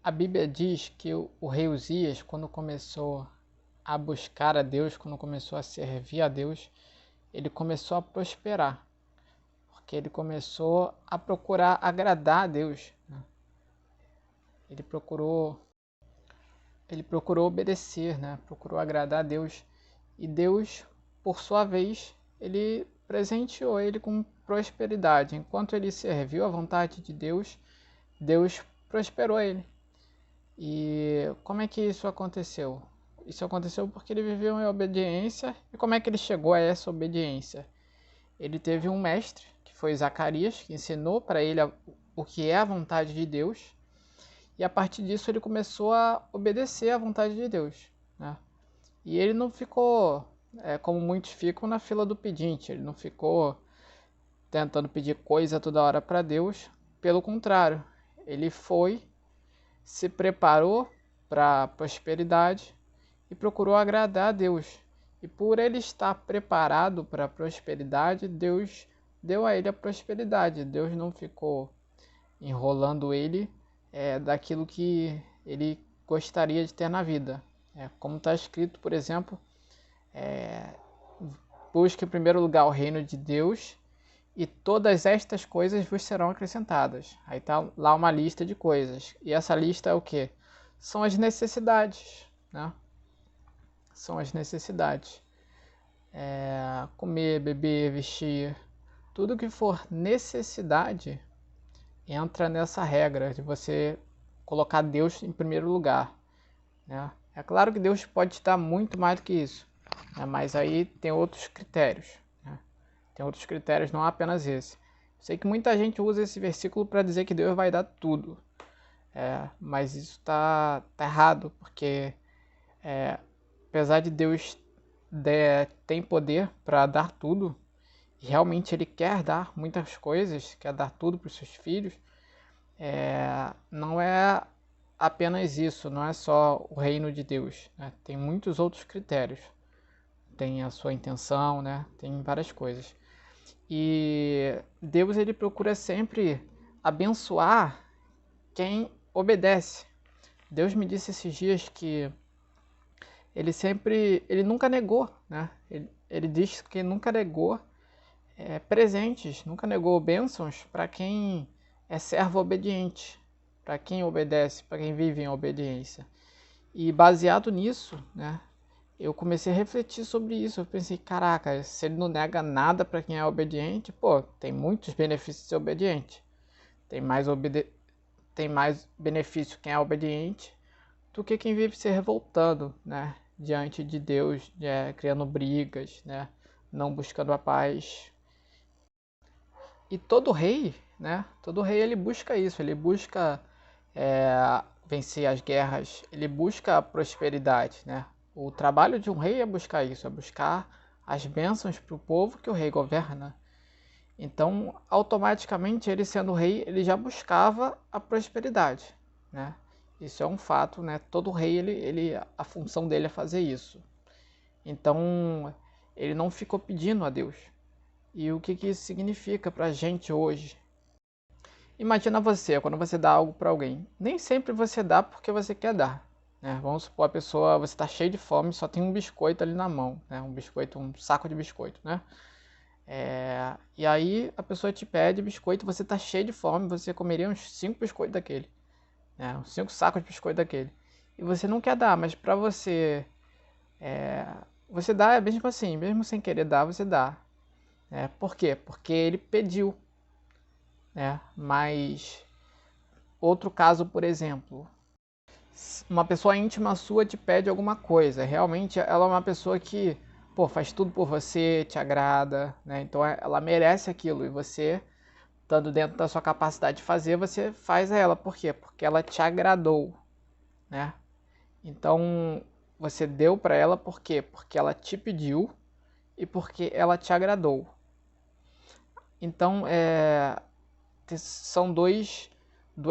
A Bíblia diz que o rei Uzias, quando começou a buscar a Deus, quando começou a servir a Deus, ele começou a prosperar, porque ele começou a procurar agradar a Deus, né? Ele procurou, ele procurou obedecer, né? Procurou agradar a Deus. E Deus, por sua vez, ele presenteou ele com prosperidade. Enquanto ele serviu à vontade de Deus, Deus prosperou ele. E como é que isso aconteceu? Isso aconteceu porque ele viveu em obediência. E como é que ele chegou a essa obediência? Ele teve um mestre, que foi Zacarias, que ensinou para ele o que é a vontade de Deus. E a partir disso ele começou a obedecer à vontade de Deus, né? E ele não ficou, como muitos ficam, na fila do pedinte. Ele não ficou tentando pedir coisa toda hora para Deus. Pelo contrário, ele foi, se preparou para a prosperidade e procurou agradar a Deus. E por ele estar preparado para a prosperidade, Deus deu a ele a prosperidade. Deus não ficou enrolando ele daquilo que ele gostaria de ter na vida. Como está escrito, por exemplo, busque em primeiro lugar o reino de Deus e todas estas coisas vos serão acrescentadas. Aí está lá uma lista de coisas. E essa lista é o quê? São as necessidades, né? São as necessidades. Comer, beber, vestir. Tudo que for necessidade entra nessa regra de você colocar Deus em primeiro lugar, né? É claro que Deus pode te dar muito mais do que isso, né? Mas aí tem outros critérios, né? Tem outros critérios, não apenas esse. Sei que muita gente usa esse versículo para dizer que Deus vai dar tudo, mas isso tá errado, porque apesar de Deus tem poder para dar tudo, e realmente Ele quer dar muitas coisas, quer dar tudo para os seus filhos, não é apenas isso, não é só o reino de Deus, né? Tem muitos outros critérios. Tem a sua intenção, né? Tem várias coisas. E Deus ele procura sempre abençoar quem obedece. Deus me disse esses dias que ele nunca negou, né? Ele disse que nunca negou presentes, nunca negou bênçãos para quem é servo obediente, para quem obedece, para quem vive em obediência. E baseado nisso, né, eu comecei a refletir sobre isso. Eu pensei, caraca, se ele não nega nada para quem é obediente, pô, tem muitos benefícios de ser obediente. Tem mais benefício quem é obediente do que quem vive se revoltando, né, diante de Deus, criando brigas, né, não buscando a paz. E todo rei, né, todo rei ele busca isso, ele busca vencer as guerras, ele busca a prosperidade, né? O trabalho de um rei é buscar isso, é buscar as bênçãos para o povo que o rei governa. Então, automaticamente, ele sendo rei, ele já buscava a prosperidade, né? Isso é um fato, né? Todo rei, a função dele é fazer isso. Então, ele não ficou pedindo a Deus. E o que isso significa para a gente hoje? Imagina você, quando você dá algo para alguém. Nem sempre você dá porque você quer dar, né? Vamos supor, a pessoa, você está cheio de fome, só tem um biscoito ali na mão, né? Um biscoito, um saco de biscoito, né? E aí a pessoa te pede biscoito, você está cheio de fome, você comeria uns 5 biscoitos daquele, né? Uns 5 sacos de biscoito daquele. E você não quer dar, mas para você, você dá mesmo assim, mesmo sem querer dar, você dá. Por quê? Porque ele pediu, né? Mas outro caso, por exemplo, uma pessoa íntima sua te pede alguma coisa. Realmente ela é uma pessoa que, pô, faz tudo por você, te agrada, né? Então ela merece aquilo e você, estando dentro da sua capacidade de fazer, você faz a ela. Por quê? Porque ela te agradou, né? Então você deu para ela por quê? Porque ela te pediu e porque ela te agradou. Então são duas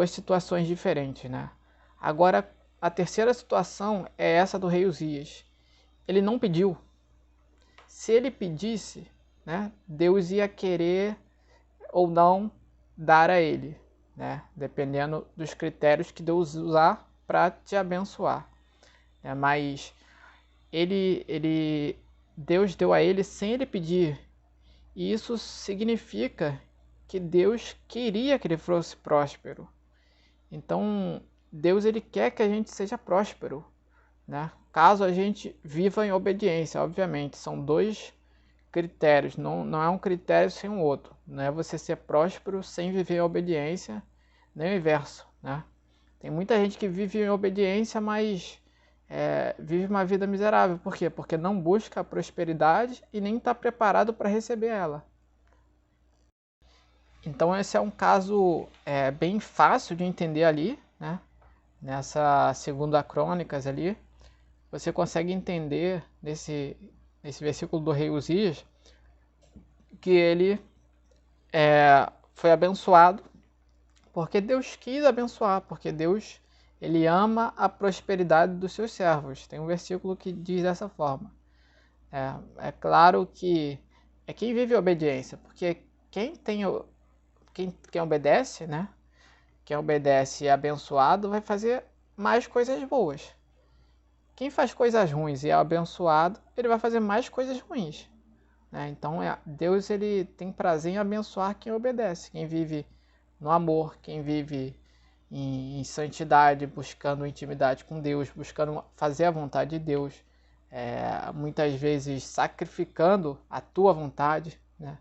situações diferentes, né? Agora, a terceira situação é essa do rei Uzias. Ele não pediu. Se ele pedisse, né, Deus ia querer ou não dar a ele. né? Dependendo dos critérios que Deus usar para te abençoar, né? Mas Deus deu a ele sem ele pedir. E isso significa que Deus queria que ele fosse próspero. Então, Deus ele quer que a gente seja próspero, né? Caso a gente viva em obediência, obviamente, são dois critérios, não é um critério sem o outro. Não é você ser próspero sem viver em obediência, nem o inverso, né? Tem muita gente que vive em obediência, mas vive uma vida miserável. Por quê? Porque não busca a prosperidade e nem está preparado para receber ela. Então esse é um caso bem fácil de entender ali, né? Nessa segunda Crônicas ali, você consegue entender nesse versículo do rei Uzias que ele foi abençoado porque Deus quis abençoar, porque Deus ele ama a prosperidade dos seus servos. Tem um versículo que diz dessa forma. É claro que é quem vive a obediência, porque quem obedece, né? Quem obedece e é abençoado vai fazer mais coisas boas. Quem faz coisas ruins e é abençoado, ele vai fazer mais coisas ruins, né? Então Deus ele tem prazer em abençoar quem obedece, quem vive no amor, quem vive em santidade, buscando intimidade com Deus, buscando fazer a vontade de Deus, muitas vezes sacrificando a tua vontade, né?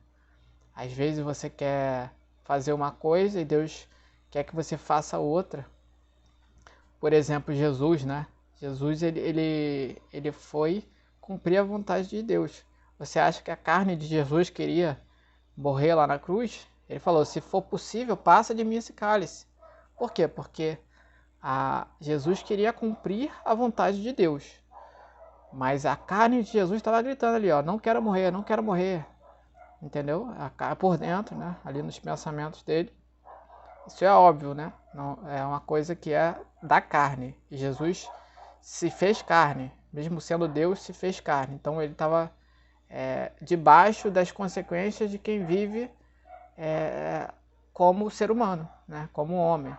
Às vezes você quer fazer uma coisa e Deus quer que você faça outra. Por exemplo, Jesus, né? Jesus ele foi cumprir a vontade de Deus. Você acha que a carne de Jesus queria morrer lá na cruz? Ele falou, se for possível, passa de mim esse cálice. Por quê? Porque Jesus queria cumprir a vontade de Deus. Mas a carne de Jesus estava gritando ali, ó, não quero morrer, não quero morrer. Entendeu? Por dentro, né? Ali nos pensamentos dele. Isso é óbvio, né? Não, é uma coisa que é da carne. E Jesus se fez carne, mesmo sendo Deus, se fez carne. Então ele estava debaixo das consequências de quem vive como ser humano, né? Como homem.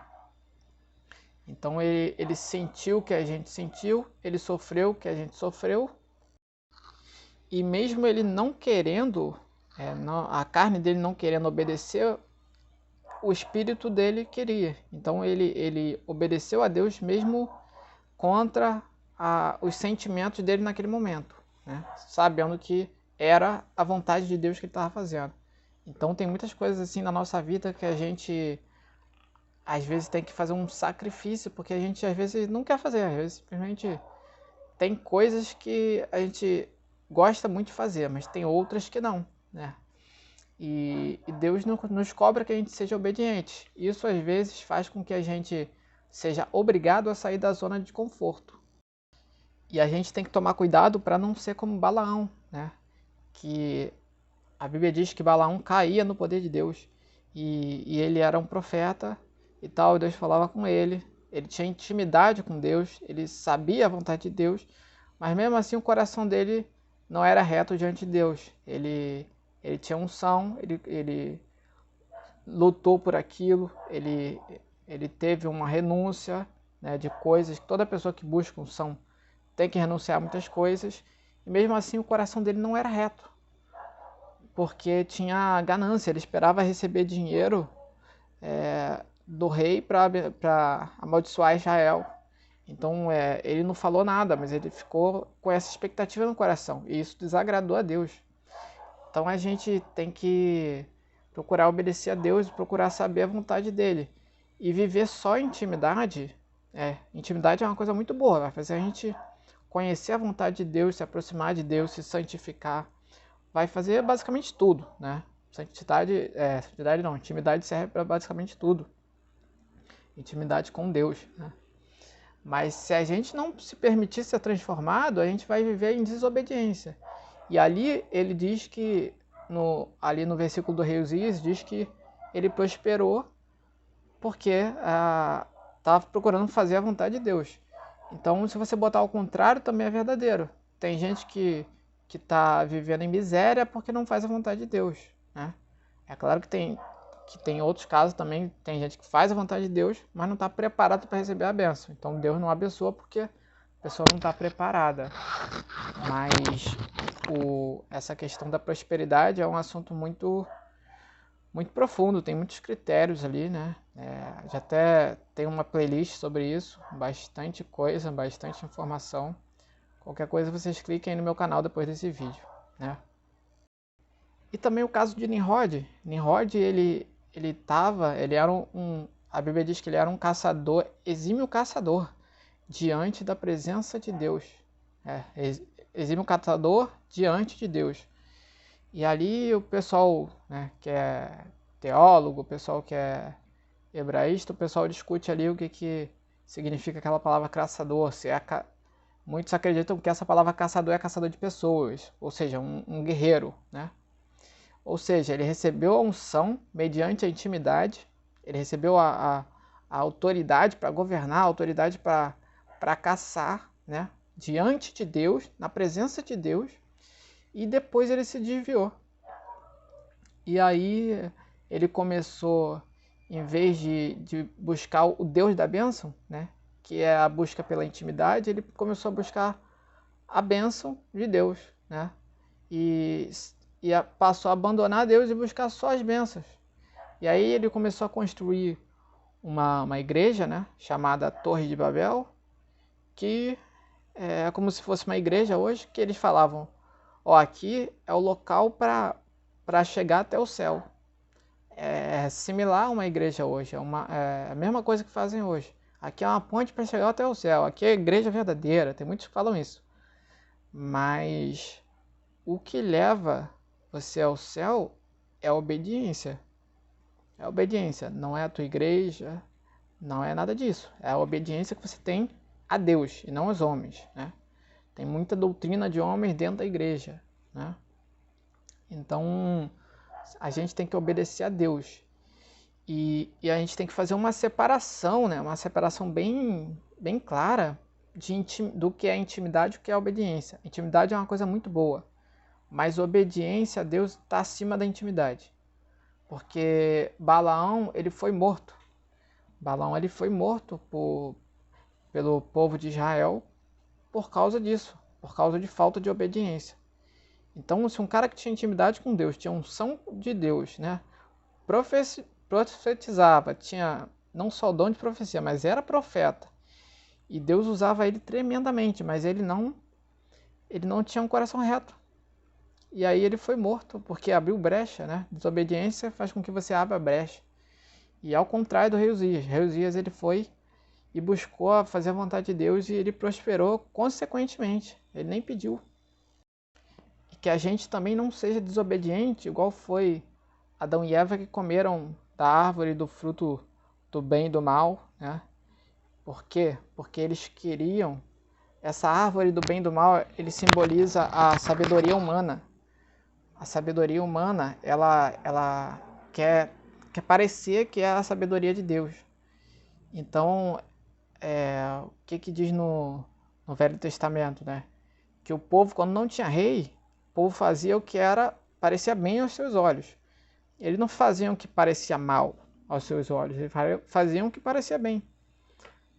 Então ele sentiu o que a gente sentiu, ele sofreu o que a gente sofreu. E mesmo ele não querendo, a carne dele não querendo obedecer, o espírito dele queria. Então ele obedeceu a Deus mesmo contra os sentimentos dele naquele momento, né? Sabendo que era a vontade de Deus que ele estava fazendo. Então tem muitas coisas assim na nossa vida que a gente às vezes tem que fazer um sacrifício, porque a gente às vezes não quer fazer, às vezes simplesmente tem coisas que a gente gosta muito de fazer, mas tem outras que não, né? E Deus nos cobra que a gente seja obediente. Isso às vezes faz com que a gente seja obrigado a sair da zona de conforto. E a gente tem que tomar cuidado para não ser como Balaão, né? Que a Bíblia diz que Balaão caía no poder de Deus. E ele era um profeta e tal, Deus falava com ele. Ele tinha intimidade com Deus, ele sabia a vontade de Deus, mas mesmo assim o coração dele não era reto diante de Deus. Ele tinha unção, ele lutou por aquilo, ele teve uma renúncia, né, de coisas. Toda pessoa que busca unção tem que renunciar a muitas coisas, e mesmo assim o coração dele não era reto, porque tinha ganância, ele esperava receber dinheiro do rei para amaldiçoar Israel. Então ele não falou nada, mas ele ficou com essa expectativa no coração, e isso desagradou a Deus. Então a gente tem que procurar obedecer a Deus, procurar saber a vontade dele. E viver só em intimidade, intimidade é uma coisa muito boa, vai fazer a gente conhecer a vontade de Deus, se aproximar de Deus, se santificar. Vai fazer basicamente tudo, né? Santidade não, intimidade serve para basicamente tudo. Intimidade com Deus, né? Mas se a gente não se permitir ser transformado, a gente vai viver em desobediência. E ali ele diz que, ali no versículo do rei Uzias, diz que ele prosperou porque estava procurando fazer a vontade de Deus. Então, se você botar ao contrário, também é verdadeiro. Tem gente que está vivendo em miséria porque não faz a vontade de Deus, né? É claro que tem que tem outros casos também, tem gente que faz a vontade de Deus, mas não está preparado para receber a bênção. Então Deus não abençoa porque a pessoa não está preparada. Mas essa questão da prosperidade é um assunto muito profundo, tem muitos critérios ali, né? Já até tem uma playlist sobre isso, bastante coisa, bastante informação. Qualquer coisa vocês cliquem aí no meu canal depois desse vídeo, né? E também o caso de Nimrod. Nimrod, ele era a Bíblia diz que ele era um caçador, exímio caçador, diante da presença de Deus. Exímio caçador diante de Deus. E ali o pessoal, né, que é teólogo, o pessoal que é hebraísta, o pessoal discute ali o que significa aquela palavra caçador. Muitos acreditam que essa palavra caçador é caçador de pessoas, ou seja, um guerreiro, né? Ou seja, ele recebeu a unção mediante a intimidade, ele recebeu a autoridade para governar, a autoridade para caçar, né? Diante de Deus, na presença de Deus, e depois ele se desviou. E aí ele começou, em vez de buscar o Deus da bênção, né? Que é a busca pela intimidade, ele começou a buscar a bênção de Deus, né? E passou a abandonar Deus e buscar só as bênçãos. E aí ele começou a construir uma igreja, né, chamada Torre de Babel, que é como se fosse uma igreja hoje, que eles falavam, aqui é o local para chegar até o céu. É similar a uma igreja hoje, é a mesma coisa que fazem hoje. Aqui é uma ponte para chegar até o céu, aqui é a igreja verdadeira, tem muitos que falam isso. Mas o que leva você ao céu é a obediência. É a obediência, não é a tua igreja, não é nada disso. É a obediência que você tem a Deus e não aos homens, né? Tem muita doutrina de homens dentro da igreja, né? Então, a gente tem que obedecer a Deus. E a gente tem que fazer uma separação, né? Uma separação bem clara do que é intimidade e o que é obediência. Intimidade é uma coisa muito boa, mas obediência a Deus está acima da intimidade. Porque Balaão, ele foi morto. Balaão, ele foi morto pelo povo de Israel por causa disso, por causa de falta de obediência. Então, se um cara que tinha intimidade com Deus, tinha unção de Deus, né? Profetizava, tinha não só o dom de profecia, mas era profeta. E Deus usava ele tremendamente, mas ele não tinha um coração reto. E aí ele foi morto, porque abriu brecha, né? Desobediência faz com que você abra brecha. E ao contrário do rei Uzias. Rei Uzias, ele foi e buscou fazer a vontade de Deus e ele prosperou consequentemente. Ele nem pediu. E que a gente também não seja desobediente, igual foi Adão e Eva que comeram da árvore do fruto do bem e do mal, né? Por quê? Porque eles queriam... Essa árvore do bem e do mal, ele simboliza a sabedoria humana. A sabedoria humana, ela quer parecer que é a sabedoria de Deus. Então, o que diz no Velho Testamento, né? Que o povo, quando não tinha rei, o povo fazia o que parecia bem aos seus olhos. Eles não faziam o que parecia mal aos seus olhos, eles faziam o que parecia bem.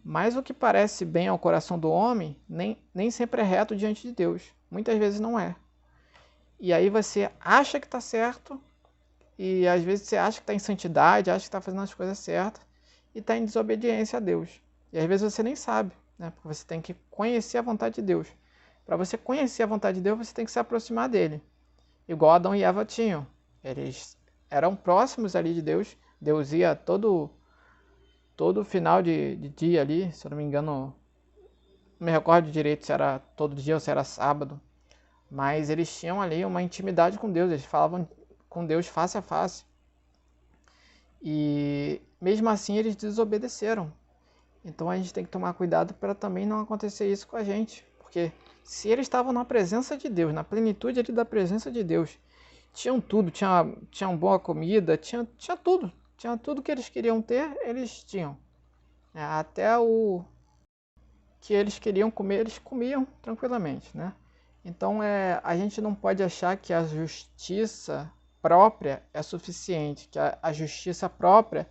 Mas o que parece bem ao coração do homem, nem sempre é reto diante de Deus. Muitas vezes não é. E aí você acha que está certo, e às vezes você acha que está em santidade, acha que está fazendo as coisas certas, e está em desobediência a Deus. E às vezes você nem sabe, né? Porque você tem que conhecer a vontade de Deus. Para você conhecer a vontade de Deus, você tem que se aproximar dele. Igual Adão e Eva tinham. Eles eram próximos ali de Deus. Deus ia todo final de dia ali, se eu não me engano, não me recordo direito se era todo dia ou se era sábado. Mas eles tinham ali uma intimidade com Deus, eles falavam com Deus face a face. E mesmo assim eles desobedeceram. Então a gente tem que tomar cuidado para também não acontecer isso com a gente. Porque se eles estavam na presença de Deus, na plenitude ali da presença de Deus, tinham tudo, tinham boa comida, tinha tudo. Tinha tudo que eles queriam ter, eles tinham. Até o que eles queriam comer, eles comiam tranquilamente, né? Então a gente não pode achar que a justiça própria é suficiente, que a justiça própria,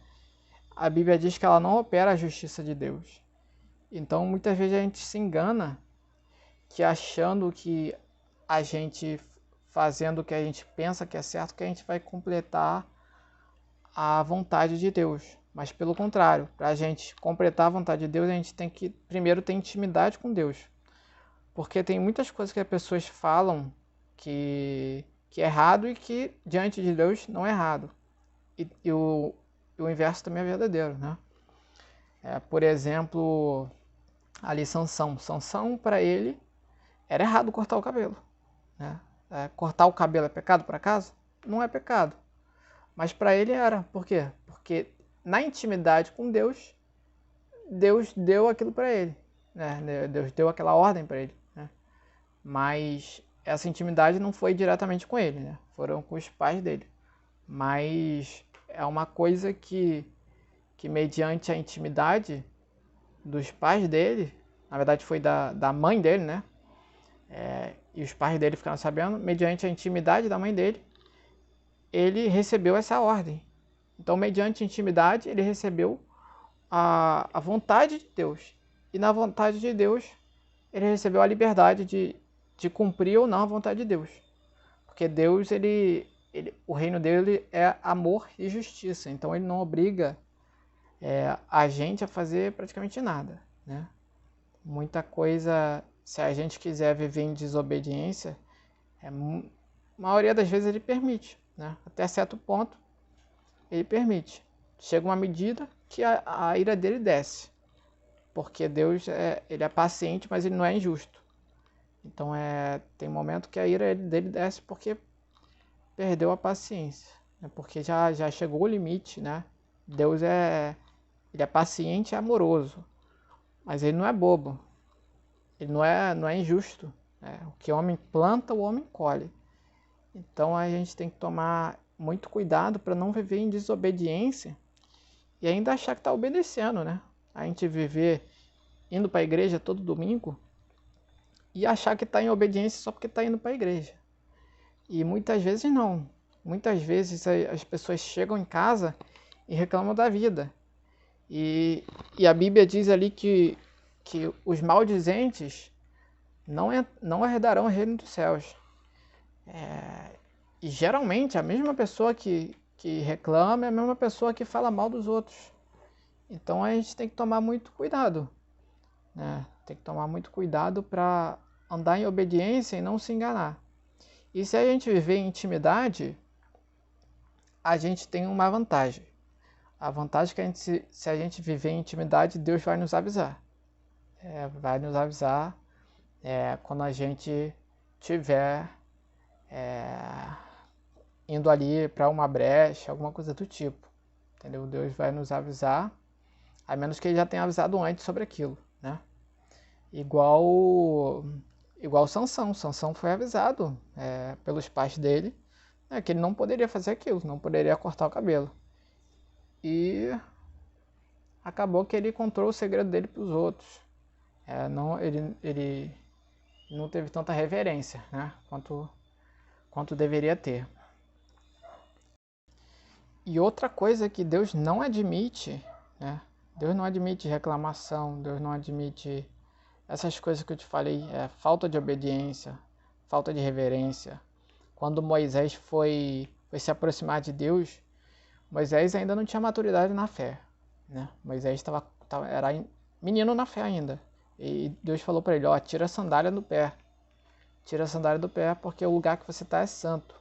a Bíblia diz que ela não opera a justiça de Deus. Então, muitas vezes a gente se engana, que achando que a gente fazendo o que a gente pensa que é certo, que a gente vai completar a vontade de Deus. Mas pelo contrário, para a gente completar a vontade de Deus, a gente tem que primeiro ter intimidade com Deus. Porque tem muitas coisas que as pessoas falam que é errado e que diante de Deus não é errado. E o inverso também é verdadeiro, né? Por exemplo, ali Sansão. Sansão, para ele, era errado cortar o cabelo, né? Cortar o cabelo é pecado, por acaso? Não é pecado. Mas para ele era. Por quê? Porque na intimidade com Deus, Deus deu aquilo para ele, né? Deus deu aquela ordem para ele, né? Mas essa intimidade não foi diretamente com ele, né? Foram com os pais dele. Mas é uma coisa que mediante a intimidade dos pais dele, na verdade foi da mãe dele, né? E os pais dele ficaram sabendo, mediante a intimidade da mãe dele, ele recebeu essa ordem. Então, mediante a intimidade, ele recebeu a vontade de Deus. E na vontade de Deus, ele recebeu a liberdade de cumprir ou não a vontade de Deus. Porque Deus, o reino dele é amor e justiça. Então, ele não obriga a gente a fazer praticamente nada, né? Muita coisa, se a gente quiser viver em desobediência, a maioria das vezes ele permite, né? Até certo ponto, ele permite. Chega uma medida que a ira dele desce. Porque Deus, ele é paciente, mas ele não é injusto. Então, tem momento que a ira dele desce porque perdeu a paciência. Né? Porque já chegou o limite, né? Deus ele é paciente e amoroso. Mas ele não é bobo. Ele não é injusto. Né? O que o homem planta, o homem colhe. Então, a gente tem que tomar muito cuidado para não viver em desobediência e ainda achar que está obedecendo, né? A gente viver indo para a igreja todo domingo e achar que está em obediência só porque está indo para a igreja. E muitas vezes não. Muitas vezes as pessoas chegam em casa e reclamam da vida. E a Bíblia diz ali que os maldizentes não herdarão o reino dos céus. E geralmente a mesma pessoa que reclama é a mesma pessoa que fala mal dos outros. Então a gente tem que tomar muito cuidado, né? Tem que tomar muito cuidado para andar em obediência e não se enganar. E se a gente viver em intimidade, a gente tem uma vantagem. A vantagem é que se a gente viver em intimidade, Deus vai nos avisar. Vai nos avisar quando a gente tiver indo ali para uma brecha, alguma coisa do tipo. Entendeu? Deus vai nos avisar, a menos que ele já tenha avisado antes sobre aquilo, né? Igual Sansão. Sansão foi avisado pelos pais dele, que ele não poderia fazer aquilo, não poderia cortar o cabelo. E acabou que ele contou o segredo dele para os outros. Ele não teve tanta reverência, né, quanto deveria ter. E outra coisa que Deus não admite, né? Deus não admite reclamação, Deus não admite essas coisas que eu te falei, falta de obediência, falta de reverência. Quando Moisés foi se aproximar de Deus, Moisés ainda não tinha maturidade na fé, né? Moisés era menino na fé ainda. E Deus falou para ele, tira a sandália do pé. Tira a sandália do pé porque o lugar que você está é santo.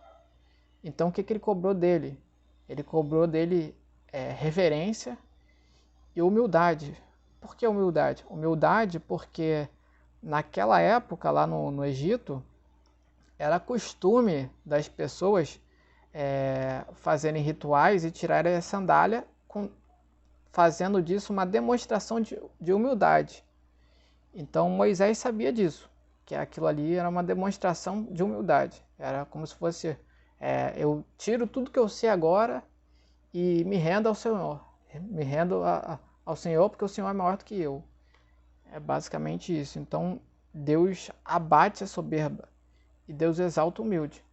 Então o que ele cobrou dele? Ele cobrou dele reverência e humildade. Por que humildade? Humildade porque naquela época lá no Egito, era costume das pessoas fazerem rituais e tirarem a sandália, fazendo disso uma demonstração de humildade. Então Moisés sabia disso, que aquilo ali era uma demonstração de humildade. Era como se fosse, eu tiro tudo que eu sei agora e me rendo ao Senhor. Me rendo ao Senhor porque o Senhor é maior do que eu. É basicamente isso. Então Deus abate a soberba e Deus exalta o humilde.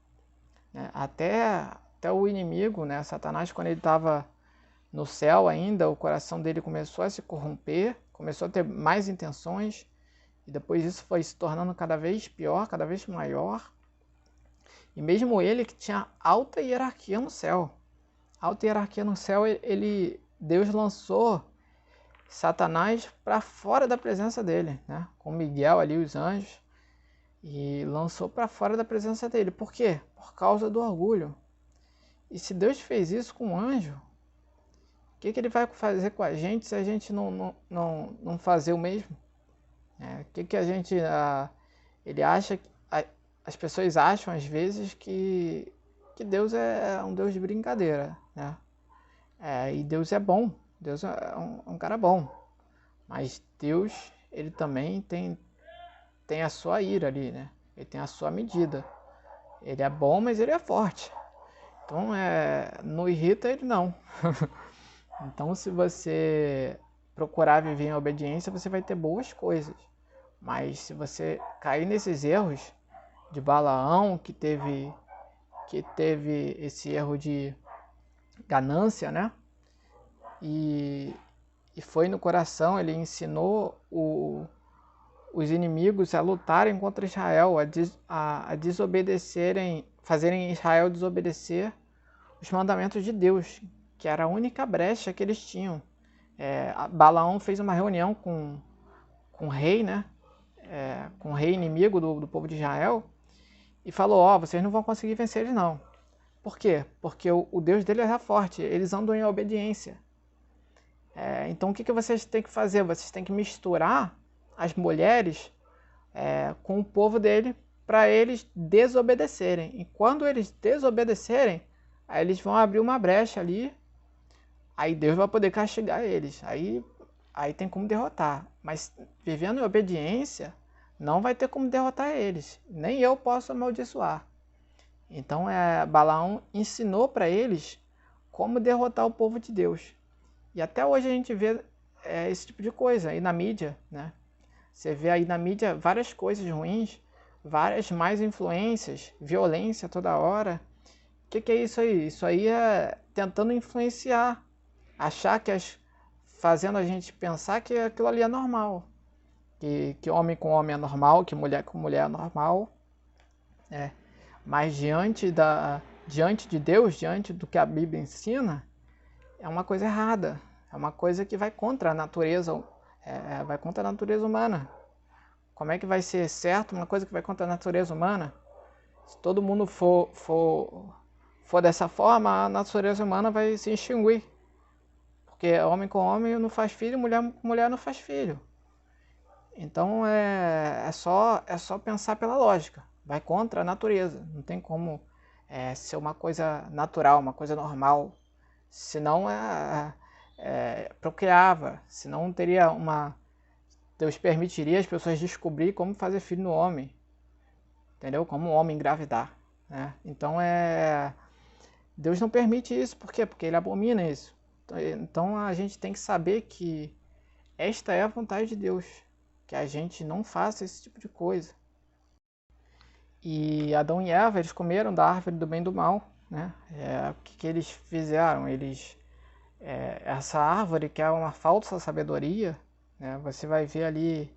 Até até o inimigo, né, Satanás, quando ele estava no céu ainda, o coração dele começou a se corromper, começou a ter mais intenções, e depois isso foi se tornando cada vez pior, cada vez maior. E mesmo ele que tinha alta hierarquia no céu, Deus lançou Satanás para fora da presença dele, né? Com Miguel ali, os anjos, e lançou para fora da presença dele. Por quê? Por causa do orgulho. E se Deus fez isso com o anjo, o que ele vai fazer com a gente se a gente não fazer o mesmo? O que a gente... ele acha... As pessoas acham, às vezes, que Deus é um Deus de brincadeira, né? E Deus é bom. Deus é um cara bom. Mas Deus, ele também tem a sua ira ali, né? Ele tem a sua medida. Ele é bom, mas ele é forte. Então, não irrita ele, não. Então, se você procurar viver em obediência, você vai ter boas coisas. Mas se você cair nesses erros de Balaão, que teve esse erro de ganância, né? E foi no coração, ele ensinou os inimigos a lutarem contra Israel, a desobedecerem, fazerem Israel desobedecer os mandamentos de Deus, que era a única brecha que eles tinham. Balaão fez uma reunião com o rei, né? Com o rei inimigo do povo de Israel, e falou: vocês não vão conseguir vencer eles, não. Por quê? Porque o Deus deles é forte, eles andam em obediência. Então o que vocês têm que fazer? Vocês têm que misturar as mulheres com o povo dele para eles desobedecerem. E quando eles desobedecerem, aí eles vão abrir uma brecha ali, aí Deus vai poder castigar eles. Aí tem como derrotar. Mas vivendo em obediência, não vai ter como derrotar eles. Nem eu posso amaldiçoar. Então Balaão ensinou para eles como derrotar o povo de Deus. E até hoje a gente vê esse tipo de coisa aí na mídia, né? Você vê aí na mídia várias coisas ruins, várias más influências, violência toda hora. O que é isso aí? Isso aí é tentando influenciar, achar que fazendo a gente pensar que aquilo ali é normal, que homem com homem é normal, que mulher com mulher é normal, mas diante de Deus, diante do que a Bíblia ensina, é uma coisa errada, é uma coisa que vai contra a natureza, vai contra a natureza humana. Como é que vai ser certo uma coisa que vai contra a natureza humana? Se todo mundo for dessa forma, a natureza humana vai se extinguir. Porque homem com homem não faz filho, mulher com mulher não faz filho. Então é só pensar pela lógica. Vai contra a natureza. Não tem como ser uma coisa natural, uma coisa normal. Senão procriava. Senão teria Deus permitiria as pessoas descobrir como fazer filho no homem. Entendeu? Como o homem engravidar. Né? Então Deus não permite isso. Por quê? Porque ele abomina isso. Então a gente tem que saber que esta é a vontade de Deus. Que a gente não faça esse tipo de coisa. E Adão e Eva, eles comeram da árvore do bem e do mal. Né? O que eles fizeram? Essa árvore, que é uma falsa sabedoria, né? Você vai ver ali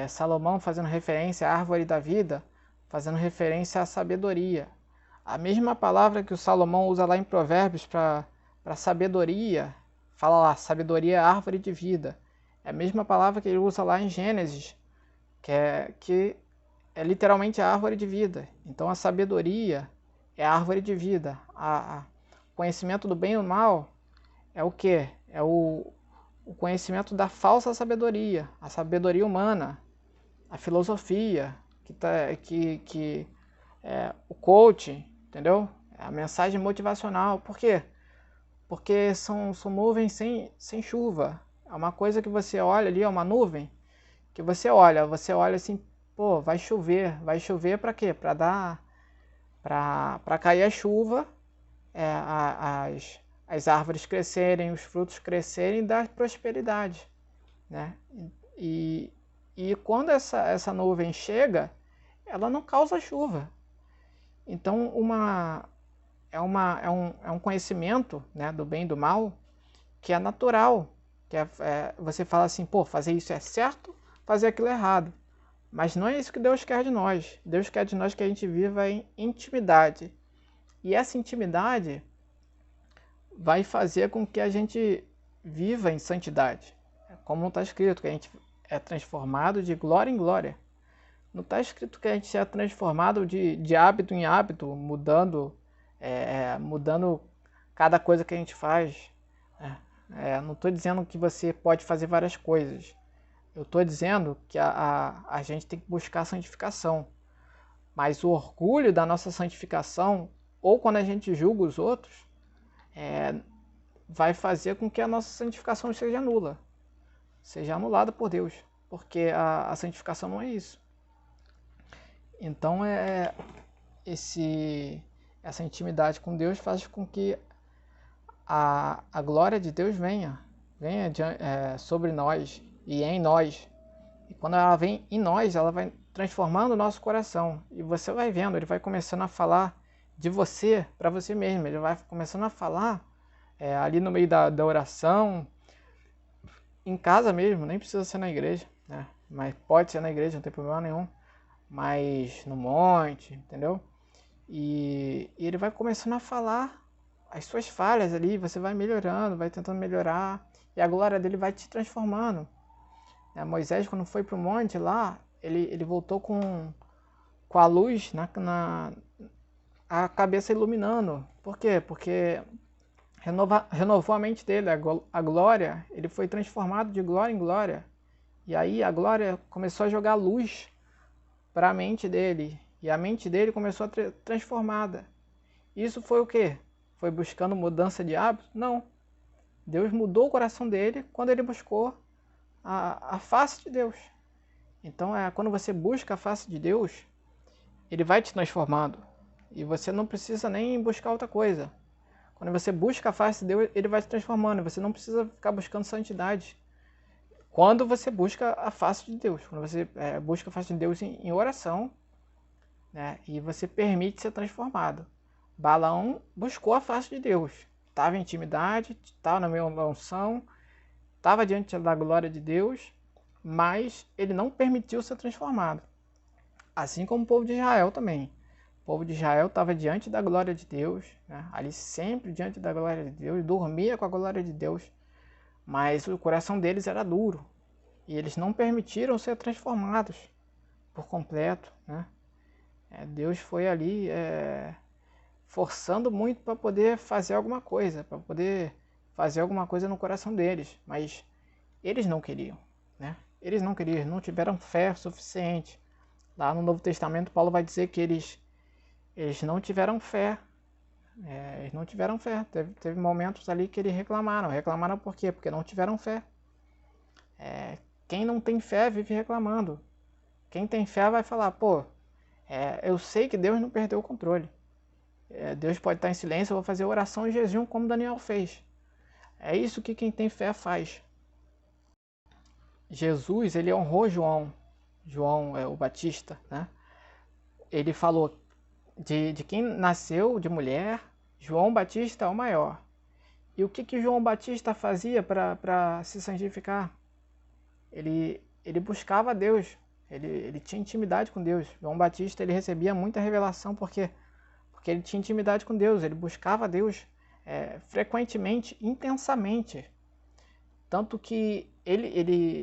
Salomão fazendo referência à árvore da vida, fazendo referência à sabedoria. A mesma palavra que o Salomão usa lá em Provérbios para sabedoria, fala lá, sabedoria é árvore de vida. É a mesma palavra que ele usa lá em Gênesis, que é literalmente a árvore de vida. Então a sabedoria é a árvore de vida. O conhecimento do bem e do mal é o quê? É o conhecimento da falsa sabedoria, a sabedoria humana, a filosofia, o coaching, entendeu? A mensagem motivacional. Por quê? Porque são nuvens sem chuva. É uma coisa que você olha ali, é uma nuvem que você olha assim, pô, vai chover para quê? Para cair a chuva, as árvores crescerem, os frutos crescerem e dar prosperidade, né? E quando essa nuvem chega, ela não causa chuva. Então é um conhecimento, né, do bem e do mal que é natural. Você fala assim, pô, fazer isso é certo, fazer aquilo é errado. Mas não é isso que Deus quer de nós. Deus quer de nós que a gente viva em intimidade. E essa intimidade vai fazer com que a gente viva em santidade. Como está escrito, que a gente é transformado de glória em glória. Não está escrito que a gente é transformado de hábito em hábito, mudando cada coisa que a gente faz. Não estou dizendo que você pode fazer várias coisas. Eu estou dizendo que a gente tem que buscar a santificação. Mas o orgulho da nossa santificação, ou quando a gente julga os outros, vai fazer com que a nossa santificação seja nula. Seja anulada por Deus. Porque a santificação não é isso. Então, essa intimidade com Deus faz com que a glória de Deus venha sobre nós e em nós. E quando ela vem em nós, ela vai transformando o nosso coração. E você vai vendo, ele vai começando a falar de você para você mesmo. Ele vai começando a falar ali no meio da oração, em casa mesmo, nem precisa ser na igreja, né? Mas pode ser na igreja, não tem problema nenhum. Mas no monte, entendeu? E ele vai começando a falar as suas falhas ali, você vai melhorando, vai tentando melhorar, e a glória dele vai te transformando. Moisés, quando foi para o monte lá, ele voltou com a luz a cabeça iluminando. Por quê? Porque renovou a mente dele, a glória, ele foi transformado de glória em glória. E aí a glória começou a jogar luz para a mente dele, e a mente dele começou a ser transformada. Isso foi o quê? Foi buscando mudança de hábito? Não. Deus mudou o coração dele quando ele buscou a face de Deus. Então, quando você busca a face de Deus, ele vai te transformando. E você não precisa nem buscar outra coisa. Quando você busca a face de Deus, ele vai te transformando. Você não precisa ficar buscando santidade. Quando você busca a face de Deus. Quando você busca a face de Deus em oração, né, e você permite ser transformado. Balaão buscou a face de Deus. Estava em intimidade, estava na mesma unção, estava diante da glória de Deus, mas ele não permitiu ser transformado. Assim como o povo de Israel também. O povo de Israel estava diante da glória de Deus, né? Ali sempre diante da glória de Deus, dormia com a glória de Deus, mas o coração deles era duro. E eles não permitiram ser transformados por completo, né? Deus foi ali forçando muito para poder fazer alguma coisa, no coração deles, mas eles não queriam, né? Eles não queriam, não tiveram fé suficiente. Lá no Novo Testamento, Paulo vai dizer que eles não tiveram fé. Eles não tiveram fé. Teve momentos ali que eles reclamaram. Reclamaram por quê? Porque não tiveram fé. Quem não tem fé vive reclamando. Quem tem fé vai falar, pô, eu sei que Deus não perdeu o controle. Deus pode estar em silêncio, eu vou fazer oração e jejum como Daniel fez. É isso que quem tem fé faz. Jesus, ele honrou João o Batista, né? Ele falou de quem nasceu de mulher, João Batista é o maior. E o que João Batista fazia para se santificar? Ele buscava Deus, ele tinha intimidade com Deus. João Batista, ele recebia muita revelação porque ele tinha intimidade com Deus, ele buscava Deus frequentemente, intensamente. Tanto que ele